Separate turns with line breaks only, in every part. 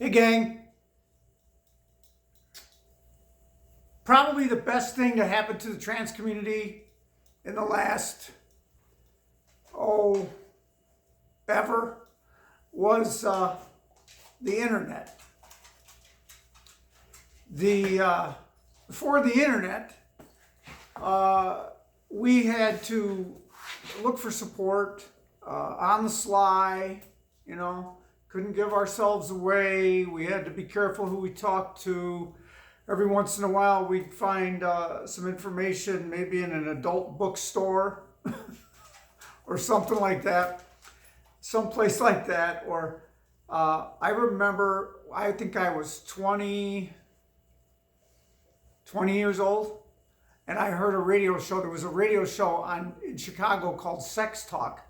Hey gang, probably the best thing to happen to the trans community in the last, oh, ever was the internet. Before the internet, we had to look for support on the sly, couldn't give ourselves away. We had to be careful who we talked to. Every once in a while, we'd find some information, maybe in an adult bookstore or something like that, someplace like that. Or I remember, I think I was 20 years old, and I heard a radio show. There was a radio show in Chicago called Sex Talk.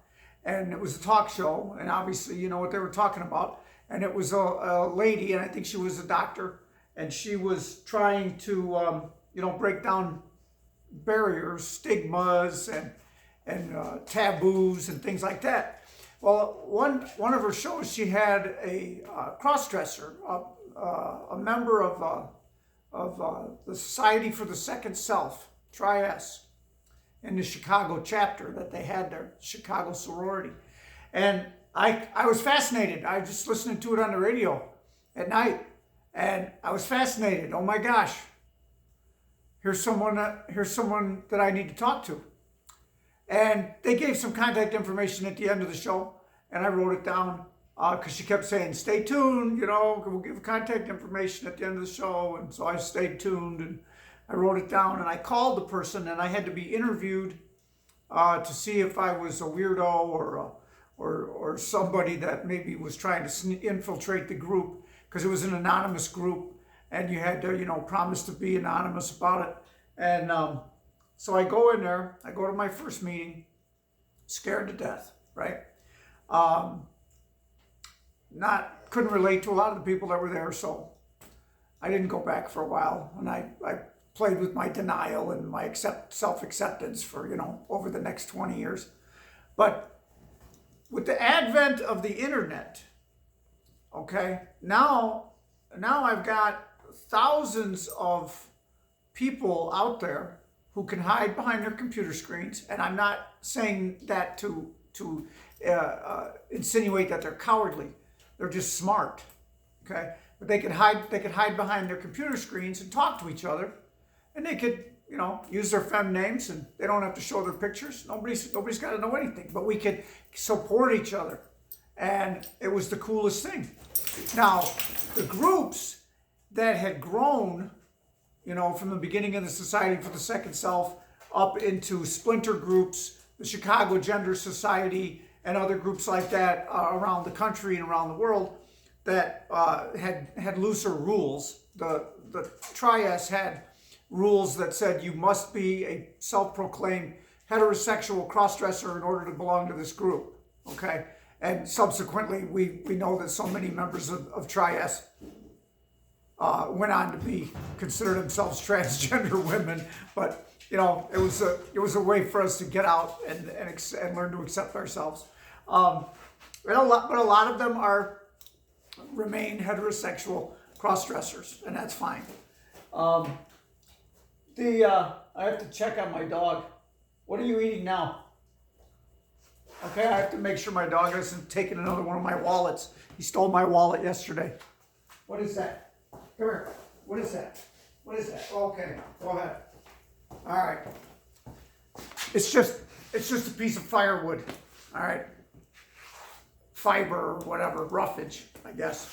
And it was a talk show, and obviously you know what they were talking about. And it was a lady, and I think she was a doctor, and she was trying to, break down barriers, stigmas, and taboos and things like that. Well, one of her shows, she had a cross-dresser, a member of the Society for the Second Self, Tri-S, in the Chicago chapter that they had their Chicago sorority. And I was fascinated. I was just listening to it on the radio at night, and I was fascinated. Oh my gosh, here's someone that I need to talk to. And they gave some contact information at the end of the show, and I wrote it down because she kept saying, stay tuned, we'll give contact information at the end of the show. And so I stayed tuned, and I wrote it down, and I called the person, and I had to be interviewed to see if I was a weirdo or somebody that maybe was trying to infiltrate the group, because it was an anonymous group, and you had to, promise to be anonymous about it. And so I go in there, I go to my first meeting, scared to death, right? Couldn't relate to a lot of the people that were there, so I didn't go back for a while, and I played with my denial and my self-acceptance for, over the next 20 years. But with the advent of the internet, okay, now I've got thousands of people out there who can hide behind their computer screens, and I'm not saying that to insinuate that they're cowardly. They're just smart, okay? But they could hide behind their computer screens and talk to each other. And they could, use their fem names, and they don't have to show their pictures. Nobody's got to know anything, but we could support each other. And it was the coolest thing. Now, the groups that had grown, from the beginning of the Society for the Second Self up into splinter groups, the Chicago Gender Society, and other groups like that around the country and around the world that had looser rules. The Tri-S had rules that said you must be a self-proclaimed heterosexual crossdresser in order to belong to this group, okay? And subsequently, we know that so many members of Tri-S went on to be consider themselves transgender women, but it was a way for us to get out and learn to accept ourselves. But a lot of them remain heterosexual crossdressers, and that's fine. I have to check on my dog. What are you eating now? Okay, I have to make sure my dog hasn't taken another one of my wallets. He stole my wallet yesterday. What is that? Come here. What is that? What is that? Okay, go ahead. All right. It's just a piece of firewood. All right. Fiber or whatever, roughage, I guess.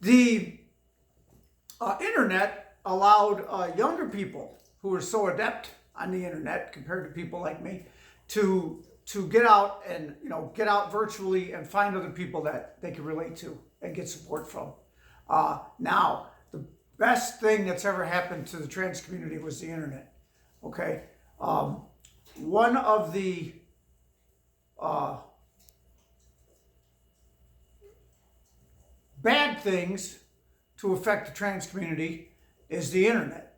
The internet allowed younger people who are so adept on the internet compared to people like me to get out and get out virtually and find other people that they can relate to and get support from. Now, the best thing that's ever happened to the trans community was the internet. Okay, one of the bad things to affect the trans community is the internet.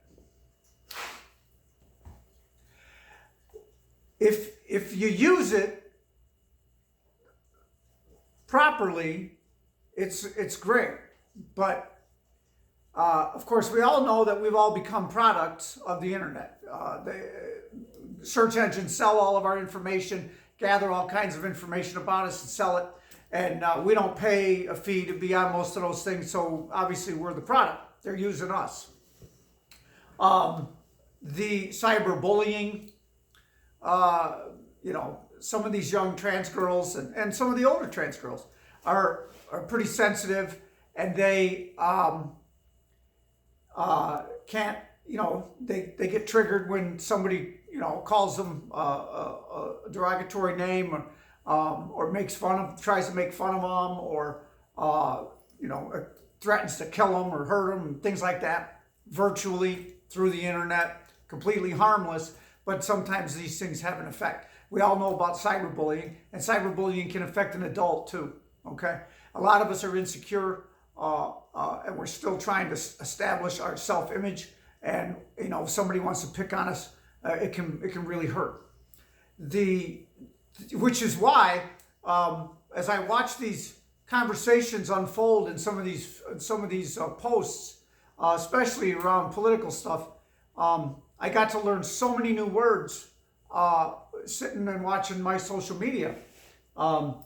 If you use it properly, it's great. But of course, we all know that we've all become products of the internet. The search engines sell all of our information, gather all kinds of information about us and sell it. And we don't pay a fee to be on most of those things. So obviously we're the product. They're using us. The cyberbullying, some of these young trans girls and some of the older trans girls are pretty sensitive, and they can't, they get triggered when somebody, calls them a derogatory name or tries to make fun of them, or, threatens to kill them or hurt them and things like that, virtually through the internet, completely harmless, but sometimes these things have an effect. We all know about cyberbullying, and cyberbullying can affect an adult too, okay? A lot of us are insecure, and we're still trying to establish our self-image, and if somebody wants to pick on us, it can really hurt. Which is why, as I watch these conversations unfold in some of these posts, especially around political stuff, I got to learn so many new words sitting and watching my social media. If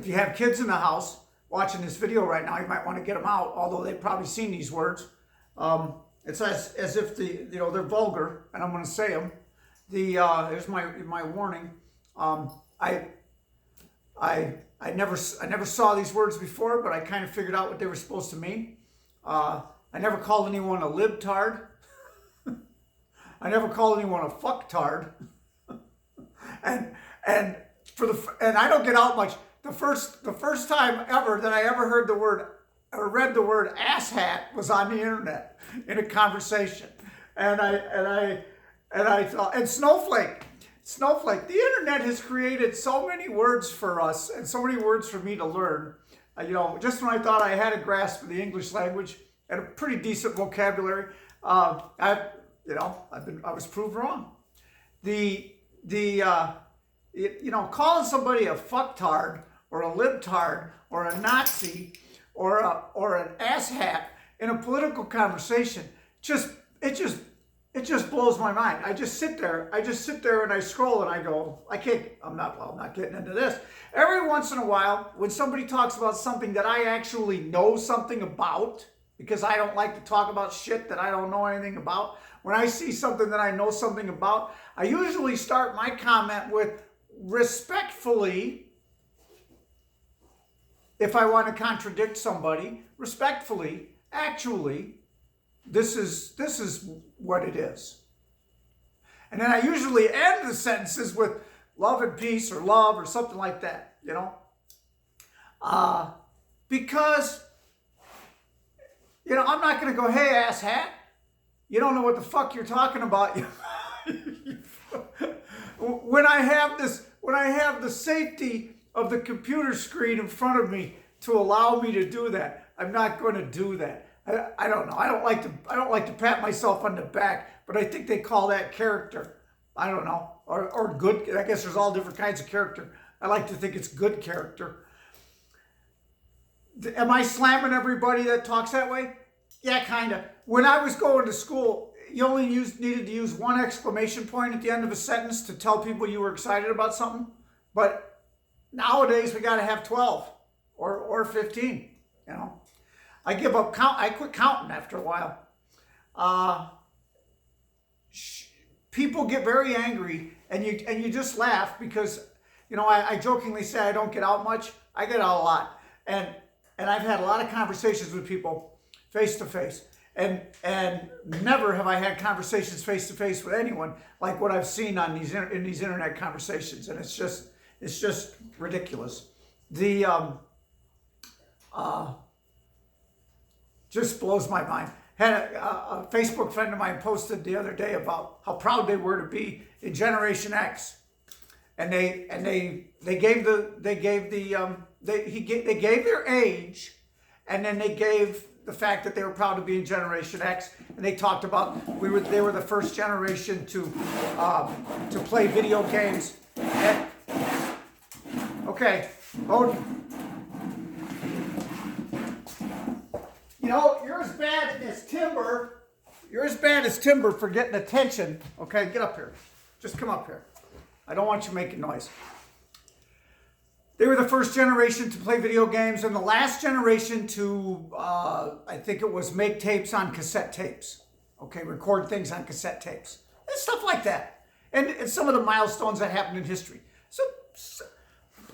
you have kids in the house watching this video right now, you might want to get them out, although they've probably seen these words. It's as if they're vulgar, and I'm going to say them. Here's my warning. I never saw these words before, but I kind of figured out what they were supposed to mean. I never called anyone a libtard. I never called anyone a fucktard. and I don't get out much. The first time ever that I ever heard the word or read the word asshat was on the internet in a conversation, and I thought, and snowflake. The internet has created so many words for us and so many words for me to learn. Just when I thought I had a grasp of the English language and a pretty decent vocabulary, I was proved wrong. Calling somebody a fucktard or a libtard or a Nazi or an asshat in a political conversation it just blows my mind. I just sit there and I scroll and I go, I'm not getting into this. Every once in a while, when somebody talks about something that I actually know something about, because I don't like to talk about shit that I don't know anything about, when I see something that I know something about, I usually start my comment with respectfully. If I want to contradict somebody, respectfully, actually, this is what it is. And then I usually end the sentences with love and peace or love or something like that, because, I'm not going to go, hey, asshat, you don't know what the fuck you're talking about. When I have the safety of the computer screen in front of me to allow me to do that, I'm not going to do that. I don't know. I don't like to pat myself on the back, but I think they call that character. I don't know, or good. I guess there's all different kinds of character. I like to think it's good character. Am I slamming everybody that talks that way? Yeah, kind of. When I was going to school, you only needed to use one exclamation point at the end of a sentence to tell people you were excited about something. But nowadays we got to have 12 or 15. I give up count. I quit counting after a while. People get very angry, and you just laugh because I jokingly say I don't get out much. I get out a lot, and I've had a lot of conversations with people face to face, and never have I had conversations face to face with anyone like what I've seen on in these internet conversations, and it's just ridiculous. Just blows my mind. Had a Facebook friend of mine posted the other day about how proud they were to be in Generation X, and they gave their age, and then they gave the fact that they were proud to be in Generation X, and they talked about they were the first generation to play video games. You know, you're as bad as Timber. You're as bad as Timber for getting attention. Okay, get up here. Just come up here. I don't want you making noise. They were the first generation to play video games and the last generation to, I think it was make tapes on cassette tapes. Okay, record things on cassette tapes. And stuff like that. And some of the milestones that happened in history. So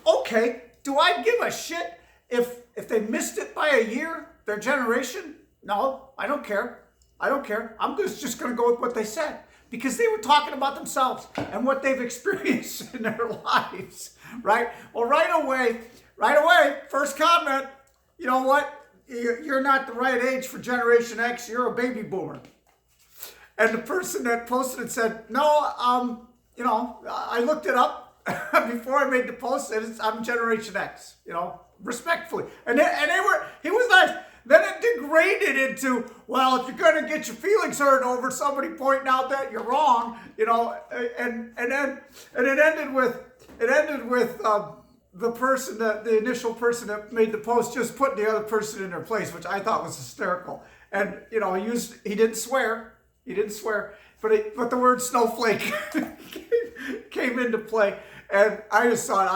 okay, do I give a shit if they missed it by a year, their generation? No, I don't care. I don't care. I'm just going to go with what they said. Because they were talking about themselves and what they've experienced in their lives, right? Well, right away, first comment, you know what? You're not the right age for Generation X. You're a baby boomer. And the person that posted it said, no, you know, I looked it up before I made the post, and I'm Generation X, you know, respectfully. And he was nice. Then it degraded into, well, if you're going to get your feelings hurt over somebody pointing out that you're wrong, you know, and it ended with the person the initial person that made the post just putting the other person in their place, which I thought was hysterical. And you know, he didn't swear, but the word snowflake came into play, and I just thought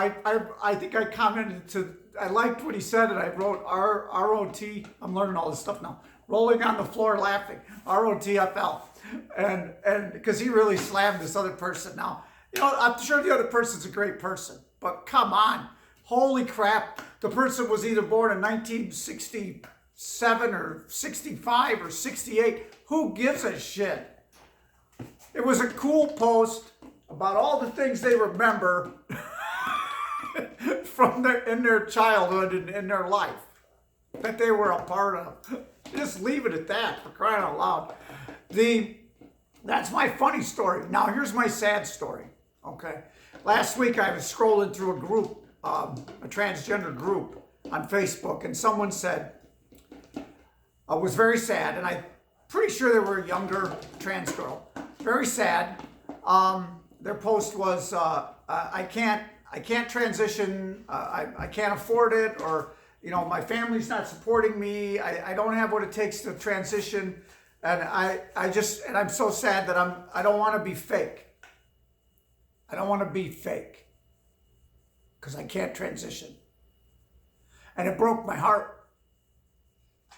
I think I commented to. I liked what he said, and I wrote R-O-T. I'm learning all this stuff now. Rolling on the floor laughing. R-O-T-F-L. And because he really slammed this other person. Now, you know, I'm sure the other person's a great person, but come on. Holy crap. The person was either born in 1967 or 65 or 68. Who gives a shit? It was a cool post about all the things they remember from in their childhood and in their life that they were a part of. Just leave it at that, for crying out loud. That's my funny story. Now here's my sad story. Okay, last week I was scrolling through a group, a transgender group on Facebook, and someone said, I was very sad, and I'm pretty sure they were a younger trans girl. Very sad. Their post was, I can't transition, I can't afford it, or, you know, my family's not supporting me, I don't have what it takes to transition, and I'm so sad that I don't want to be fake. I don't want to be fake, because I can't transition. And it broke my heart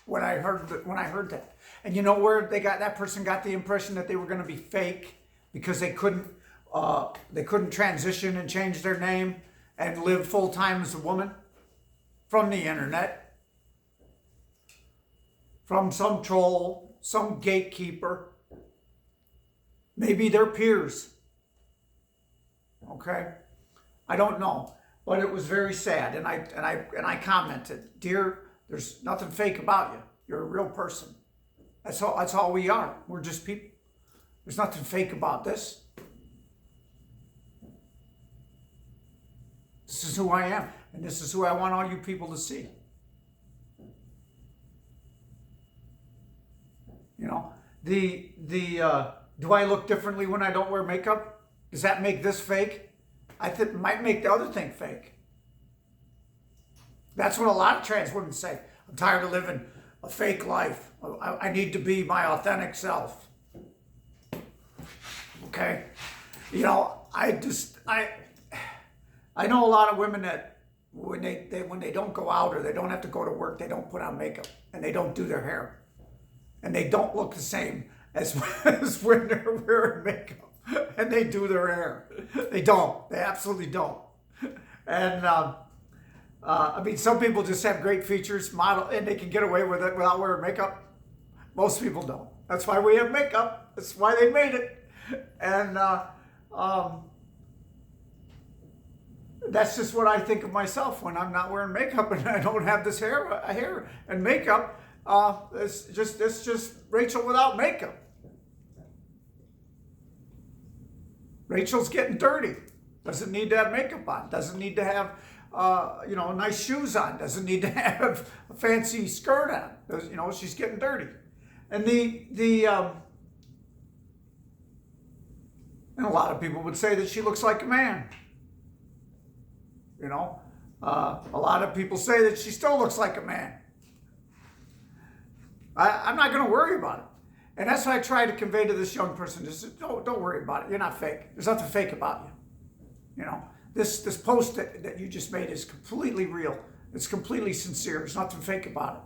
when I heard that. And you know where that person got the impression that they were going to be fake, because they couldn't transition and change their name and live full-time as a woman? From the internet. From some troll, some gatekeeper. Maybe their peers. Okay? I don't know. But it was very sad. And I commented, dear, there's nothing fake about you. You're a real person. That's all we are. We're just people. There's nothing fake about this. This is who I am, and this is who I want all you people to see. You know, do I look differently when I don't wear makeup? Does that make this fake? I think it might make the other thing fake. That's what a lot of trans women say. I'm tired of living a fake life. I need to be my authentic self. Okay? You know, I know a lot of women that when they don't go out or they don't have to go to work, they don't put on makeup and they don't do their hair. And they don't look the same as when they're wearing makeup and they do their hair. They don't. They absolutely don't. And I mean, some people just have great features, and they can get away with it without wearing makeup. Most people don't. That's why we have makeup. That's why they made it. And that's just what I think of myself when I'm not wearing makeup and I don't have this hair and makeup. It's just Rachel without makeup. Rachel's getting dirty. Doesn't need to have makeup on. Doesn't need to have nice shoes on. Doesn't need to have a fancy skirt on. You know, she's getting dirty. And and a lot of people would say that she looks like a man. You know, a lot of people say that she still looks like a man. I'm not going to worry about it. And that's what I try to convey to this young person. Just don't worry about it. You're not fake. There's nothing fake about you. You know, this post that you just made is completely real. It's completely sincere. There's nothing fake about it.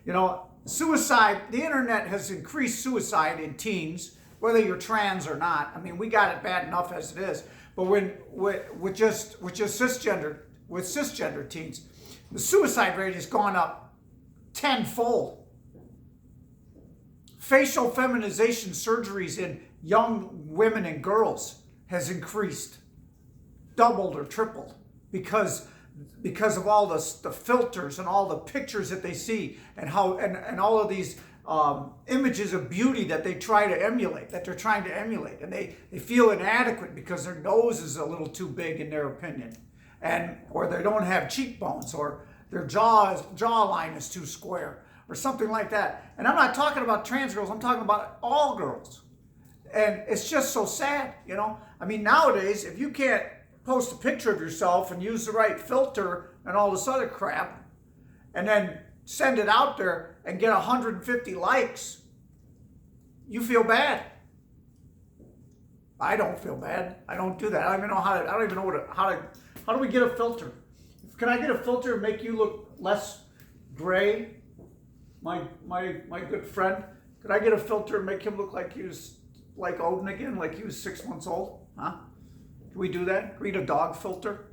You know, suicide, the internet has increased suicide in teens, whether you're trans or not. I mean, we got it bad enough as it is. But with just cisgender teens, the suicide rate has gone up tenfold. Facial feminization surgeries in young women and girls has increased, doubled or tripled, because of all the filters and all the pictures that they see, and how and all of these images of beauty that they try to emulate, that they're trying to emulate, and they feel inadequate because their nose is a little too big in their opinion, or they don't have cheekbones, or their jawline is too square, or something like that. And I'm not talking about trans girls, I'm talking about all girls. And it's just so sad, you know. I mean, nowadays, if you can't post a picture of yourself and use the right filter and all this other crap, and then send it out there and get 150 likes, you feel bad. I don't feel bad. I don't do that. I don't even know how do we get a filter? Can I get a filter and make you look less gray? My good friend, could I get a filter and make him look like he was like Odin again, like he was 6 months old? Huh? Can we do that? Can we get a dog filter?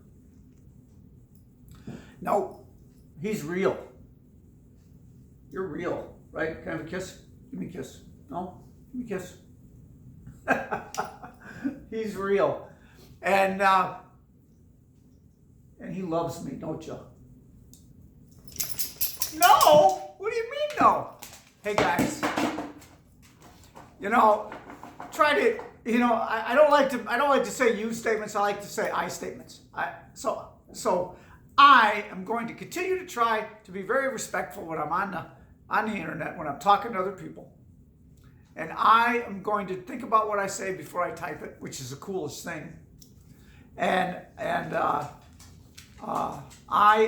No, he's real. You're real, right? Can I have a kiss? Give me a kiss. No? Give me a kiss. He's real. And he loves me, don't you? No! What do you mean no? Hey guys, you know, try to, you know, I don't like to say you statements, I like to say I statements. So I am going to continue to try to be very respectful when I'm on the internet, when I'm talking to other people. And I am going to think about what I say before I type it, which is the coolest thing. And I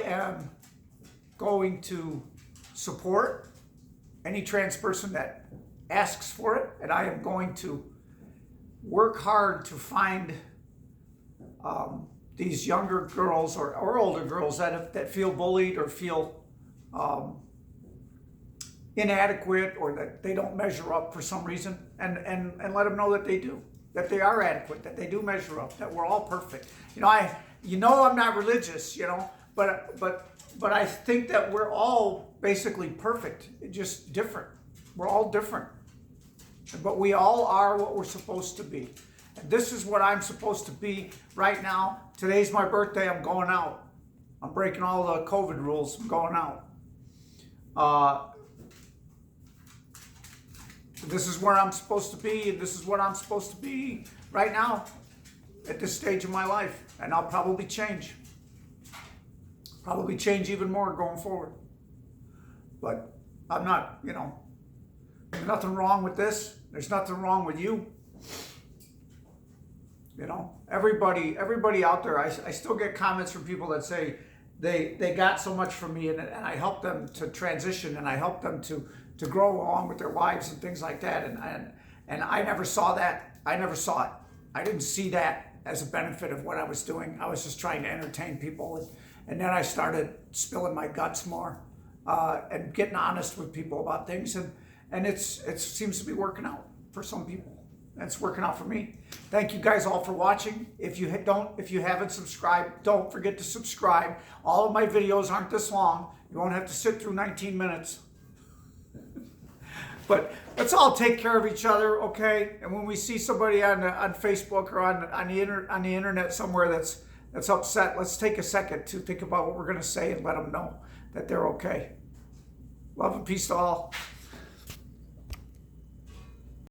am going to support any trans person that asks for it, and I am going to work hard to find these younger girls or older girls that feel bullied or feel inadequate, or that they don't measure up for some reason, and let them know that they do, that they are adequate, that they do measure up, that we're all perfect. You know, I'm not religious, you know, but I think that we're all basically perfect, just different. We're all different, but we all are what we're supposed to be. And this is what I'm supposed to be right now. Today's my birthday. I'm going out. I'm breaking all the COVID rules. I'm going out. This is where I'm supposed to be, and this is what I'm supposed to be right now at this stage of my life. And I'll probably change. Probably change even more going forward. But I'm not, you know, there's nothing wrong with this. There's nothing wrong with you. You know, everybody out there, I still get comments from people that say they got so much from me, and I helped them to transition, and I helped them to grow along with their wives and things like that. And I never saw that. I never saw it. I didn't see that as a benefit of what I was doing. I was just trying to entertain people. And then I started spilling my guts more and getting honest with people about things. And it seems to be working out for some people. And it's working out for me. Thank you guys all for watching. If you haven't subscribed, don't forget to subscribe. All of my videos aren't this long. You won't have to sit through 19 minutes. But let's all take care of each other, okay? And when we see somebody on Facebook or on the internet somewhere that's upset, let's take a second to think about what we're going to say and let them know that they're okay. Love and peace to all.